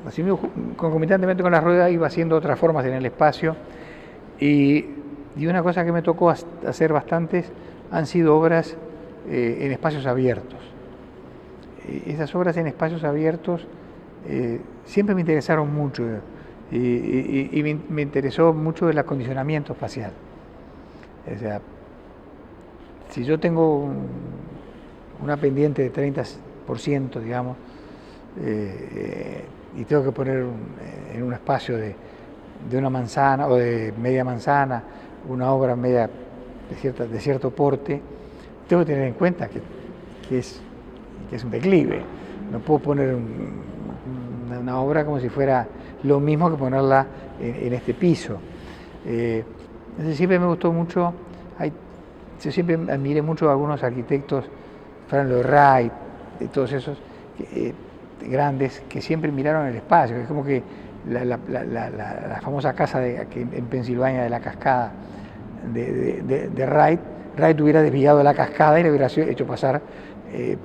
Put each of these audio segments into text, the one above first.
Así mismo, concomitantemente con la rueda, iba haciendo otras formas en el espacio, y una cosa que me tocó hacer bastantes han sido obras en espacios abiertos. Esas obras en espacios abiertos siempre me interesaron mucho, y me interesó mucho el acondicionamiento espacial. O sea, si yo tengo una pendiente de 30%, digamos, y tengo que poner en un espacio de una manzana o de media manzana una obra media de cierto porte, tengo que tener en cuenta que es un declive. No puedo poner una obra como si fuera lo mismo que ponerla en este piso. Entonces siempre me gustó mucho, yo siempre admiré mucho a algunos arquitectos, Frank Lloyd Wright, de todos esos grandes, que siempre miraron el espacio. Es como que la famosa casa en Pensilvania de la cascada de Wright hubiera desviado la cascada y le hubiera hecho pasar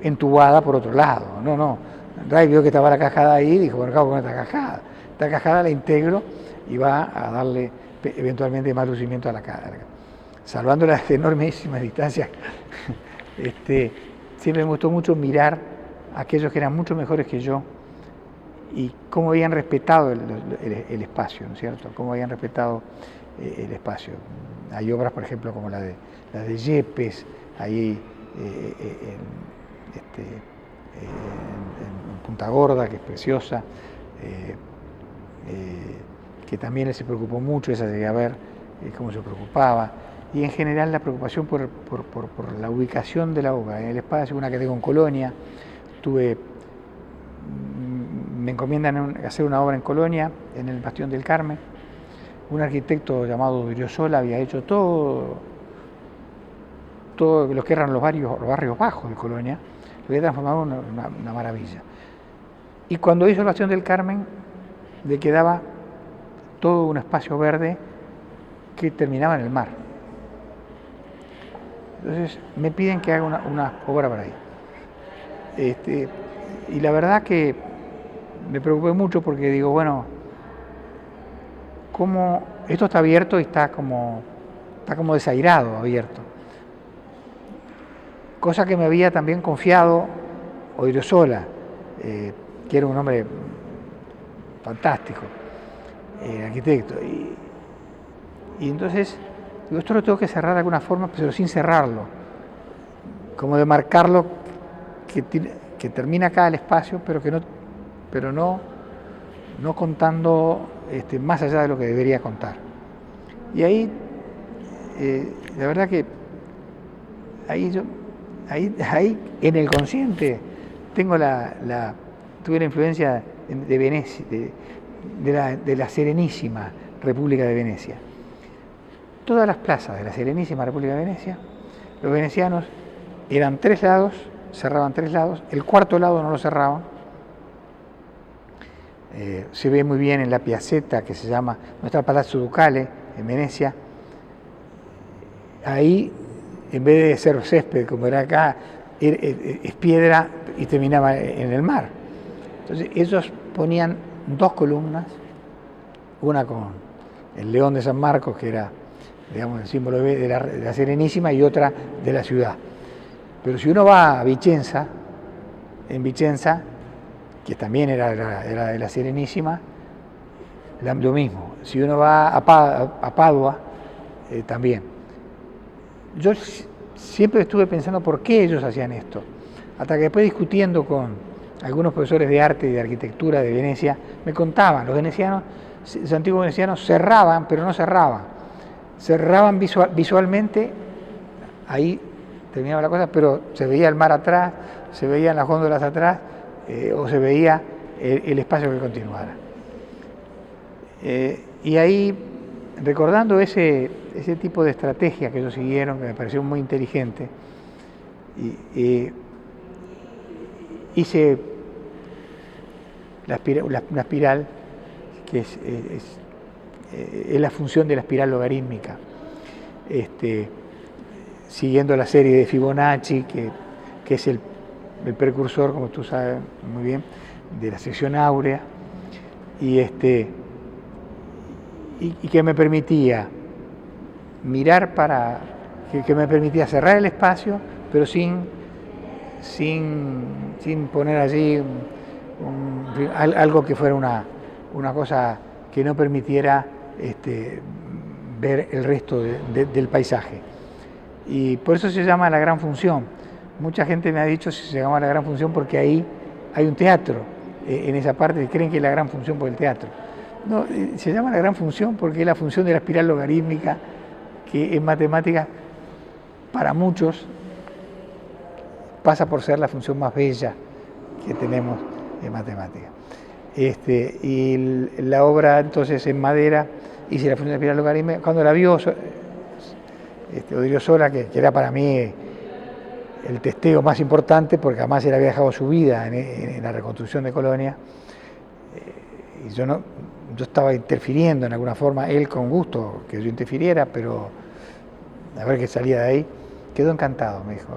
entubada por otro lado. No. Wright vio que estaba la cascada ahí y dijo, bueno, acabo con esta cascada. Esta cascada la integro y va a darle eventualmente más lucimiento a la casa. Salvando las enormísimas distancias, siempre me gustó mucho mirar a aquellos que eran mucho mejores que yo y cómo habían respetado el espacio, ¿no es cierto? Cómo habían respetado el espacio. Hay obras, por ejemplo, como la de Yepes, ahí en Punta Gorda, que es preciosa, que también él se preocupó mucho, esa llegué a ver cómo se preocupaba, y en general la preocupación por la ubicación de la obra en el espacio. Una que tengo en Colonia, me encomiendan hacer una obra en Colonia, en el Bastión del Carmen. Un arquitecto llamado Odriozola había hecho todo lo que eran los barrios bajos de Colonia, lo había transformado en una maravilla. Y cuando hizo el Bastión del Carmen, le quedaba todo un espacio verde que terminaba en el mar. Entonces me piden que haga una obra por ahí. Y la verdad que me preocupé mucho porque digo, bueno, ¿cómo esto está abierto y está como desairado abierto? Cosa que me había también confiado Odriozola, que era un hombre fantástico, arquitecto. Y entonces, digo, esto lo tengo que cerrar de alguna forma, pero sin cerrarlo, como demarcarlo, que termina acá el espacio, pero no contando más allá de lo que debería contar. Y ahí, la verdad que ahí en el consciente tuve la influencia de Venecia, de la Serenísima República de Venecia. Todas las plazas de la Serenísima República de Venecia, los venecianos eran 3 lados, cerraban 3 lados, el cuarto lado no lo cerraban. Se ve muy bien en la piazzetta que se llama, donde está el Palazzo Ducale, en Venecia. Ahí, en vez de ser césped como era acá, es piedra y terminaba en el mar. Entonces ellos ponían 2 columnas, una con el león de San Marcos, que era, digamos, el símbolo de la Serenísima, y otra de la ciudad. Pero si uno va a Vicenza, en Vicenza, que también era de la Serenísima, lo mismo. Si uno va a Padua, también. Yo siempre estuve pensando por qué ellos hacían esto, hasta que después, discutiendo con algunos profesores de arte y de arquitectura de Venecia, me contaban, los antiguos venecianos cerraban, pero no cerraban. Cerraban visualmente, ahí terminaba la cosa, pero se veía el mar atrás, se veían las góndolas atrás, o se veía el espacio que continuara. Y ahí, recordando ese tipo de estrategia que ellos siguieron, que me pareció muy inteligente, hice una espiral que es la función de la espiral logarítmica, siguiendo la serie de Fibonacci, que es el precursor, como tú sabes muy bien, de la sección áurea, y que me permitía mirar que me permitía cerrar el espacio, pero sin poner allí algo que fuera una cosa que no permitiera ver el resto del paisaje. Y por eso se llama la gran función. Mucha gente me ha dicho si se llama la gran función porque ahí hay un teatro, en esa parte, y creen que es la gran función por el teatro. No, se llama la gran función porque es la función de la espiral logarítmica, que en matemáticas, para muchos, pasa por ser la función más bella que tenemos en matemáticas. Y la obra, entonces, en madera, hice la función de espiral logarítmica. Cuando la vio Odriozola, que era para mí el testeo más importante, porque además él había dejado su vida en la reconstrucción de Colonia, y yo estaba interfiriendo en alguna forma, él con gusto que yo interfiriera, pero a ver qué salía de ahí, quedó encantado, me dijo.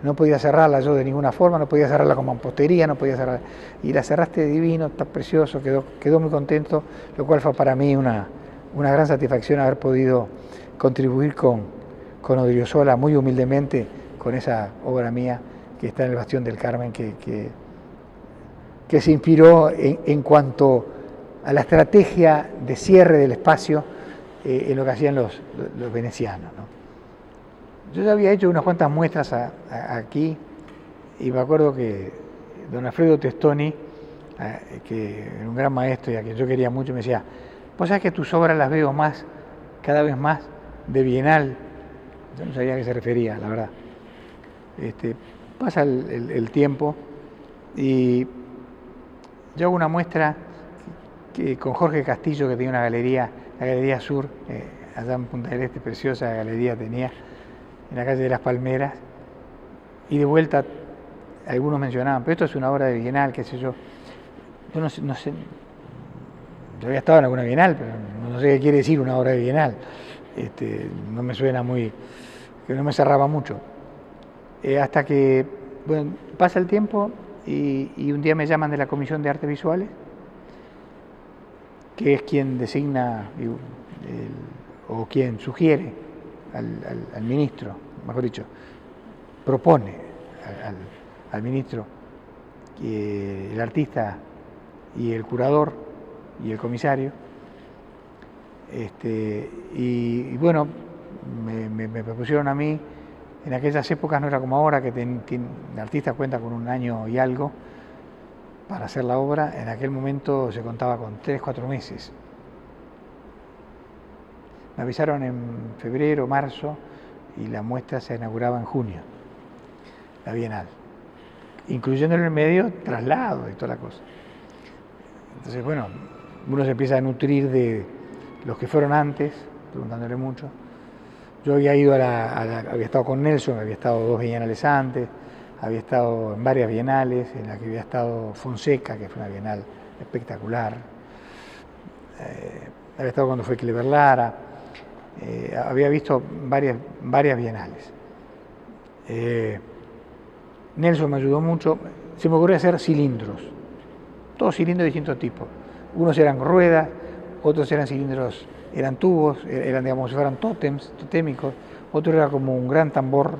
No podía cerrarla yo de ninguna forma, no podía cerrarla con mampostería, no podía cerrarla. Y la cerraste divino, está precioso, quedó muy contento, lo cual fue para mí una gran satisfacción haber podido contribuir con Odriozola muy humildemente con esa obra mía que está en el Bastión del Carmen, que se inspiró en cuanto a la estrategia de cierre del espacio en lo que hacían los venecianos, ¿no? Yo ya había hecho unas cuantas muestras aquí, y me acuerdo que don Alfredo Testoni, que era un gran maestro y a quien yo quería mucho, me decía: vos sabés que tus obras las veo cada vez más de bienal. Yo no sabía a qué se refería, la verdad. Pasa el tiempo y yo hago una muestra con Jorge Castillo, que tenía una galería, la Galería Sur, allá en Punta del Este, preciosa galería tenía, en la calle de las Palmeras, y de vuelta algunos mencionaban, pero esto es una obra de bienal, qué sé yo. Yo no sé, yo había estado en alguna bienal, pero no sé qué quiere decir una obra de bienal. No me suena que no me cerraba mucho. Hasta que, bueno, pasa el tiempo y un día me llaman de la Comisión de Artes Visuales, que es quien designa o quien sugiere al ministro, mejor dicho, propone al ministro, el artista y el curador y el comisario. Y bueno, me propusieron a mí. En aquellas épocas no era como ahora, que el artista cuenta con un año y algo para hacer la obra. En aquel momento se contaba con 3-4 meses. Me avisaron en febrero, marzo, y la muestra se inauguraba en junio, la Bienal, incluyendo en el medio traslado y toda la cosa. Entonces, bueno, uno se empieza a nutrir de los que fueron antes, preguntándole mucho. Yo había ido había estado con Nelson, había estado 2 bienales antes, había estado en varias bienales, en la que había estado Fonseca, que fue una bienal espectacular. Había estado cuando fue Clever Lara. Había visto varias bienales. Nelson me ayudó mucho. Se me ocurrió hacer cilindros, todos cilindros de distintos tipos. Unos eran ruedas, otros eran cilindros, eran tubos, eran, digamos, si fueran totémicos. Otro era como un gran tambor,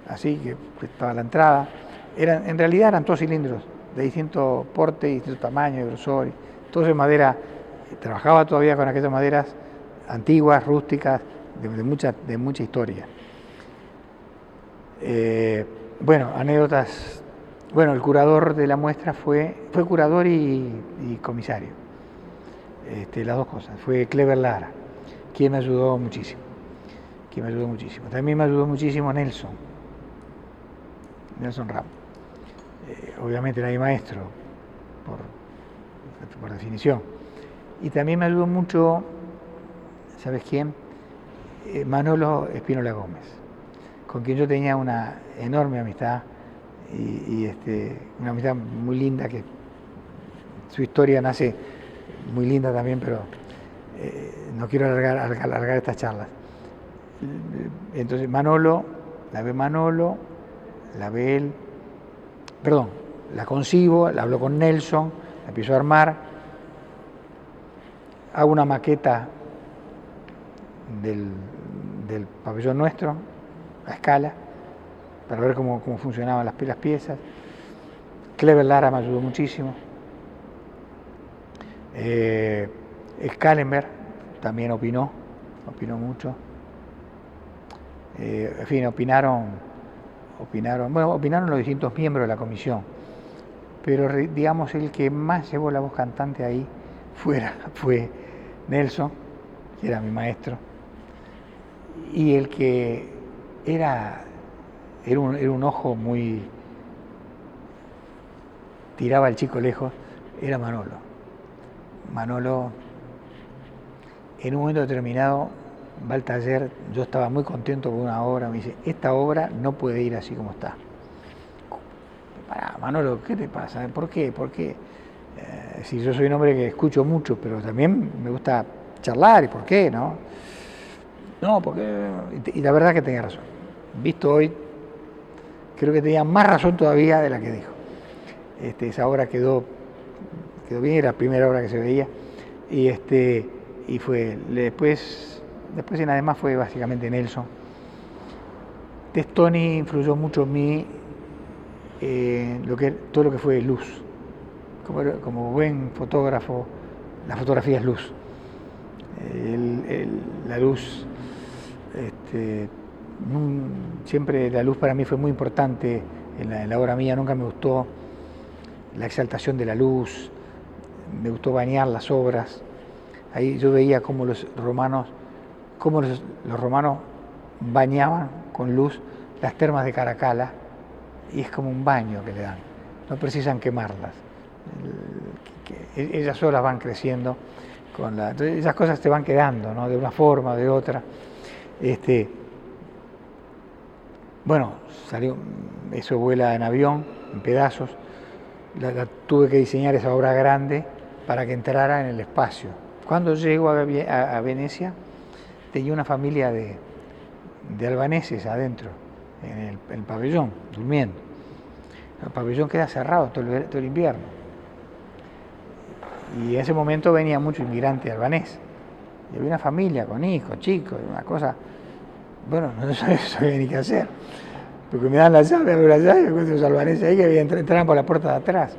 así, que estaba a la entrada. En realidad eran todos cilindros de distinto porte, distinto tamaño, grosor, todo de madera. Trabajaba todavía con aquellas maderas antiguas, rústicas, de mucha historia. Bueno, anécdotas. Bueno, el curador de la muestra fue curador y comisario. Las dos cosas. Fue Clever Lara, quien me ayudó muchísimo. También me ayudó muchísimo Nelson Ramos. Obviamente era mi maestro, por definición. Y también me ayudó mucho, ¿sabes quién? Manolo Espínola Gómez, con quien yo tenía una enorme amistad y una amistad muy linda, que su historia nace muy linda también, pero no quiero alargar estas charlas. Entonces la ve él, perdón, la concibo, la hablo con Nelson, la empiezo a armar, hago una maqueta del pabellón nuestro, a escala, para ver cómo funcionaban las piezas. Clever Lara me ayudó muchísimo. Schallenberg también opinó mucho. En fin, opinaron los distintos miembros de la comisión, pero digamos el que más llevó la voz cantante ahí fue Nelson, que era mi maestro, y el que era un ojo muy... tiraba al chico lejos, era Manolo. Manolo, en un momento determinado, va al taller, yo estaba muy contento con una obra, me dice, esta obra no puede ir así como está. Pará, Manolo, ¿qué te pasa? ¿Por qué? Si yo soy un hombre que escucho mucho, pero también me gusta charlar, ¿y por qué? No, porque... Y la verdad que tenía razón. Visto hoy, creo que tenía más razón todavía de la que dijo. Esa obra quedó bien, era la primera obra que se veía, y fue después en además fue básicamente Nelson. Testoni influyó mucho en mí todo lo que fue luz. Como buen fotógrafo, la fotografía es luz. La luz, siempre la luz para mí fue muy importante en la obra mía, nunca me gustó la exaltación de la luz, me gustó bañar las obras. Ahí yo veía cómo los romanos bañaban con luz las termas de Caracalla, y es como un baño que le dan, no precisan quemarlas, ellas solas van creciendo, entonces esas cosas te van quedando, ¿no? De una forma o de otra. Bueno, eso vuela en avión, en pedazos. Tuve que diseñar esa obra grande para que entrara en el espacio. Cuando llego a Venecia, tenía una familia de albaneses adentro, en el pabellón, durmiendo. El pabellón queda cerrado todo el invierno. Y en ese momento venía mucho inmigrante albanés. Y había una familia con hijos, chicos, una cosa... Bueno, no sabía ni qué hacer. Porque me dan la llave, abro la llave, me encuentro los albaneses ahí que entraban por la puerta de atrás.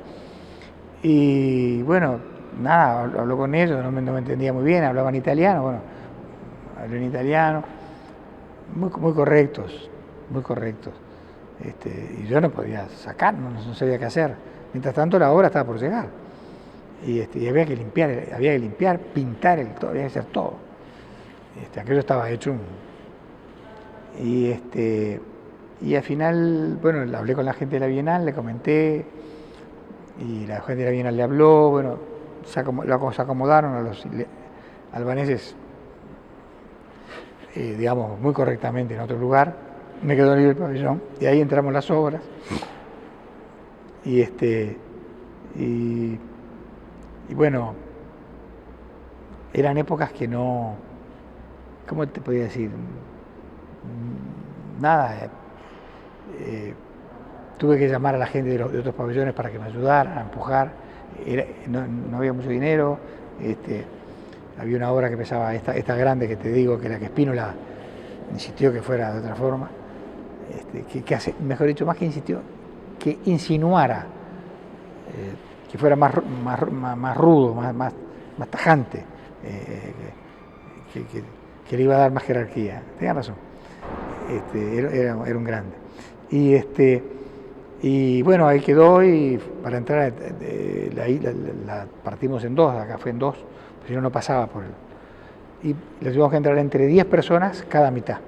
Y bueno, nada, habló con ellos, no me entendía muy bien, hablaban italiano, bueno, hablé en italiano, muy correctos, muy correctos. Y yo no podía sacar, no sabía qué hacer. Mientras tanto la obra estaba por llegar. Y había que limpiar, pintar, había que hacer todo. Aquello estaba hecho y al final, bueno, hablé con la gente de la Bienal, le comenté, y la gente de la Bienal le habló, bueno, se acomodaron a los albaneses, digamos, muy correctamente en otro lugar. Me quedó libre el pabellón, y ahí entramos las obras, y bueno, eran épocas que no, ¿cómo te podía decir? Nada, tuve que llamar a la gente de otros pabellones para que me ayudaran a empujar, no había mucho dinero, había una obra que pesaba, esta grande que te digo, que la que Spínola insistió que fuera de otra forma, mejor dicho, más que insistió, que insinuara, que fuera más rudo, más tajante, que le iba a dar más jerarquía. Tenía razón. Era un grande. Y bueno, ahí quedó, y para entrar la partimos en dos, acá fue en dos, pero si no pasaba por él. Y le tuvimos que entrar entre 10 personas cada mitad.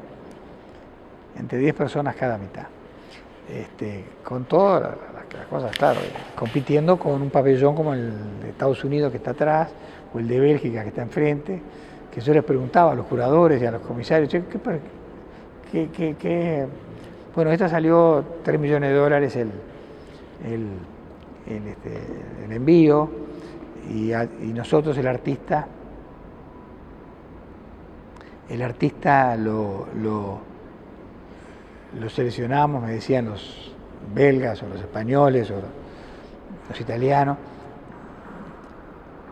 Entre 10 personas cada mitad. Con todas las cosas, claro, compitiendo con un pabellón como el de Estados Unidos que está atrás, o el de Bélgica que está enfrente, que yo les preguntaba a los curadores y a los comisarios, bueno, esta salió $3 millones el envío, y nosotros el artista lo seleccionamos, me decían los belgas o los españoles los italianos,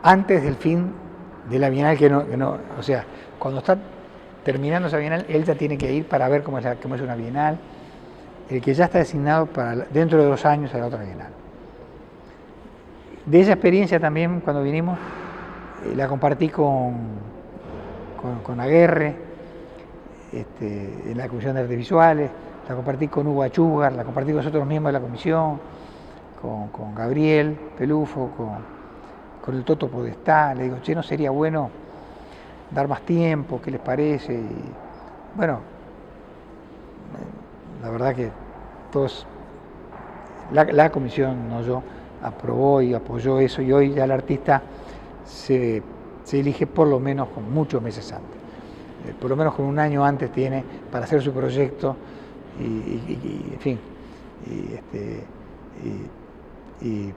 antes del fin de la Bienal, que no, o sea, cuando está terminando esa Bienal, él ya tiene que ir para ver cómo es una Bienal, el que ya está designado para dentro de 2 años a la otra Bienal. De esa experiencia también, cuando vinimos, la compartí con Aguerre, en la Comisión de Artes Visuales, la compartí con Hugo Achúgar, la compartí con los otros miembros de la comisión, con Gabriel Pelufo, con el Toto Podestá. Le digo, che, ¿no sería bueno dar más tiempo? ¿Qué les parece? Y bueno, la verdad que todos, la comisión, no yo, aprobó y apoyó eso, y hoy ya el artista se elige por lo menos con muchos meses antes. Por lo menos con 1 año antes tiene para hacer su proyecto y en fin, y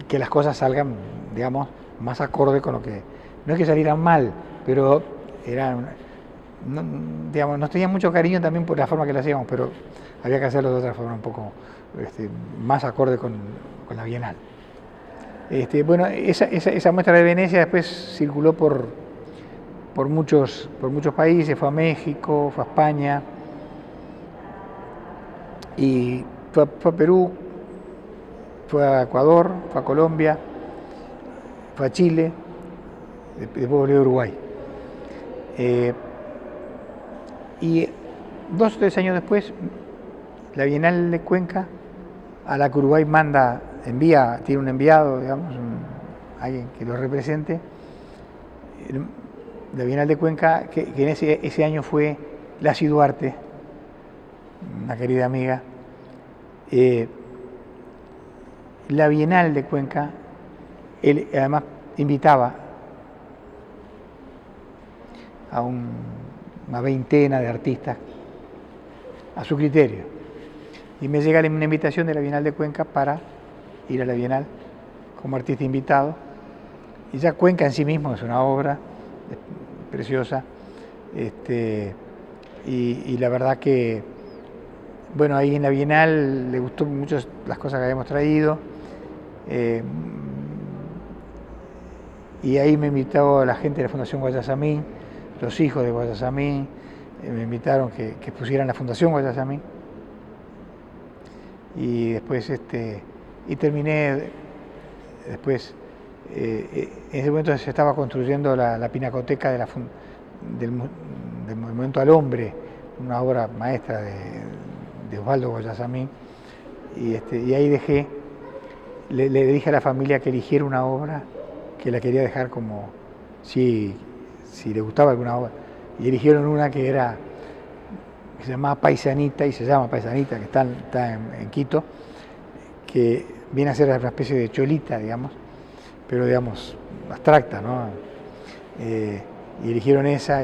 que las cosas salgan, digamos, más acorde con lo que, no es que salieran mal, pero eran, digamos, nos tenían mucho cariño también por la forma que lo hacíamos, pero había que hacerlo de otra forma un poco más acorde con la Bienal. Bueno, esa muestra de Venecia después circuló por muchos países, fue a México, fue a España, y fue a Perú, fue a Ecuador, fue a Colombia, fue a Chile, después volvió a Uruguay. Y 2 o 3 años después, la Bienal de Cuenca, a la que Uruguay tiene un enviado, digamos, alguien que lo represente. La Bienal de Cuenca, que en ese año fue Lacy Duarte, una querida amiga. La Bienal de Cuenca, él además invitaba a una veintena de artistas a su criterio. Y me llega una invitación de la Bienal de Cuenca para ir a la Bienal como artista invitado. Y ya Cuenca en sí mismo es una obra preciosa. Y la verdad que, bueno, ahí en la Bienal le gustó mucho las cosas que habíamos traído. Y ahí me invitó la gente de la Fundación Guayasamín, los hijos de Guayasamín, me invitaron que pusieran la Fundación Guayasamín. Y después, y terminé, después, en ese momento se estaba construyendo la pinacoteca del Monumento al Hombre, una obra maestra de Osvaldo Guayasamín, y ahí le dije a la familia que eligiera una obra que la quería dejar como, si le gustaba alguna obra, y eligieron una que se llamaba Paisanita, y se llama Paisanita, que está en Quito, que viene a ser una especie de cholita, digamos, pero digamos, abstracta, ¿no? Y eligieron esa,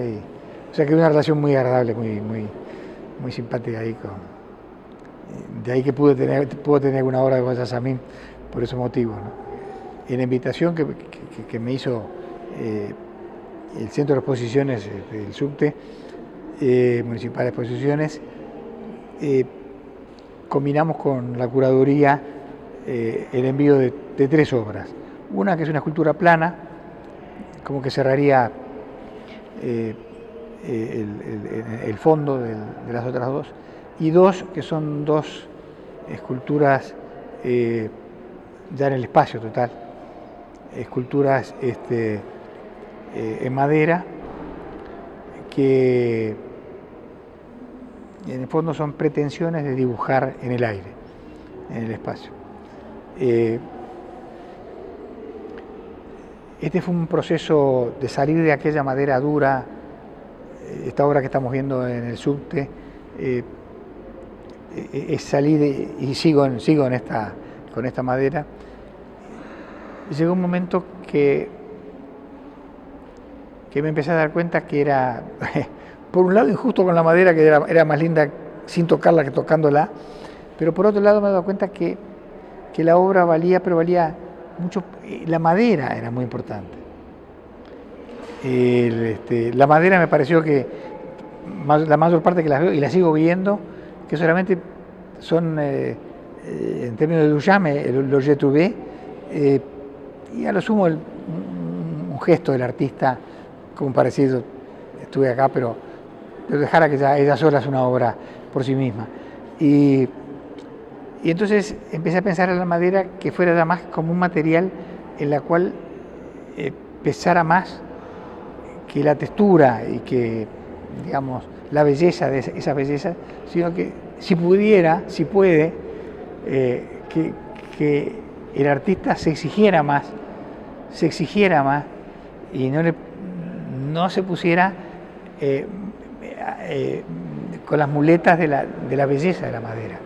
o sea que una relación muy agradable, muy simpática ahí de ahí que pude tener alguna obra de Guayasamín por ese motivo, ¿no? En la invitación que me hizo el Centro de Exposiciones del Subte, Municipal de Exposiciones, combinamos con la curaduría el envío de 3 obras. Una que es una escultura plana, como que cerraría el fondo de las otras 2, y 2 que son 2 esculturas ya en el espacio total, esculturas en madera, que en el fondo son pretensiones de dibujar en el aire, en el espacio. Este fue un proceso de salir de aquella madera dura. Esta obra que estamos viendo en el Subte es salir y sigo con esta madera. Y llegó un momento que me empecé a dar cuenta que era, por un lado, injusto con la madera, que era más linda sin tocarla que tocándola, pero por otro lado me he dado cuenta que la obra valía mucho, la madera era muy importante. La madera me pareció que la mayor parte que las veo, y las sigo viendo, que solamente son, en términos de Duchamp, los J'ai trouvé, Y a lo sumo un gesto del artista, como parecido, estuve acá, pero dejara que ella sola es una obra por sí misma. Y entonces empecé a pensar en la madera que fuera ya más como un material en la cual pesara más que la textura y que, digamos, la belleza de esa belleza, sino que si puede, que el artista se exigiera más y no se pusiera con las muletas de la belleza de la madera.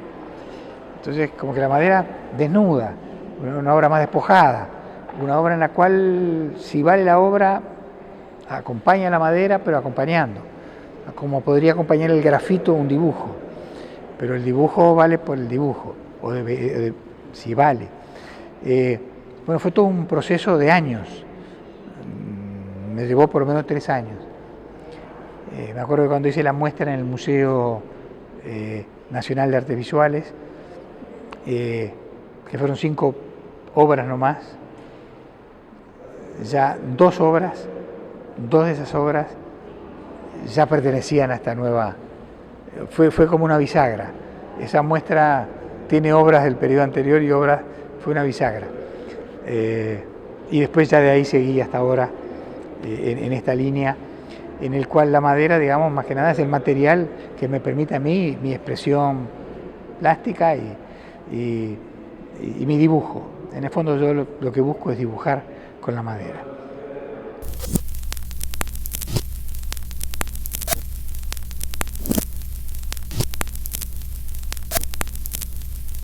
Entonces, como que la madera desnuda, una obra más despojada, una obra en la cual, si vale la obra, acompaña la madera, pero acompañando, como podría acompañar el grafito un dibujo, pero el dibujo vale por el dibujo, si vale. Bueno, fue todo un proceso de años, me llevó por lo menos 3 años. Me acuerdo que cuando hice la muestra en el Museo Nacional de Artes Visuales, que fueron 5 obras nomás, ya 2 de esas obras ya pertenecían a esta nueva, fue como una bisagra. Esa muestra tiene obras del periodo anterior y fue una bisagra. Y después ya de ahí seguí hasta ahora en esta línea, en el cual la madera, digamos, más que nada es el material que me permite a mí mi expresión plástica y mi dibujo. En el fondo yo lo que busco es dibujar con la madera.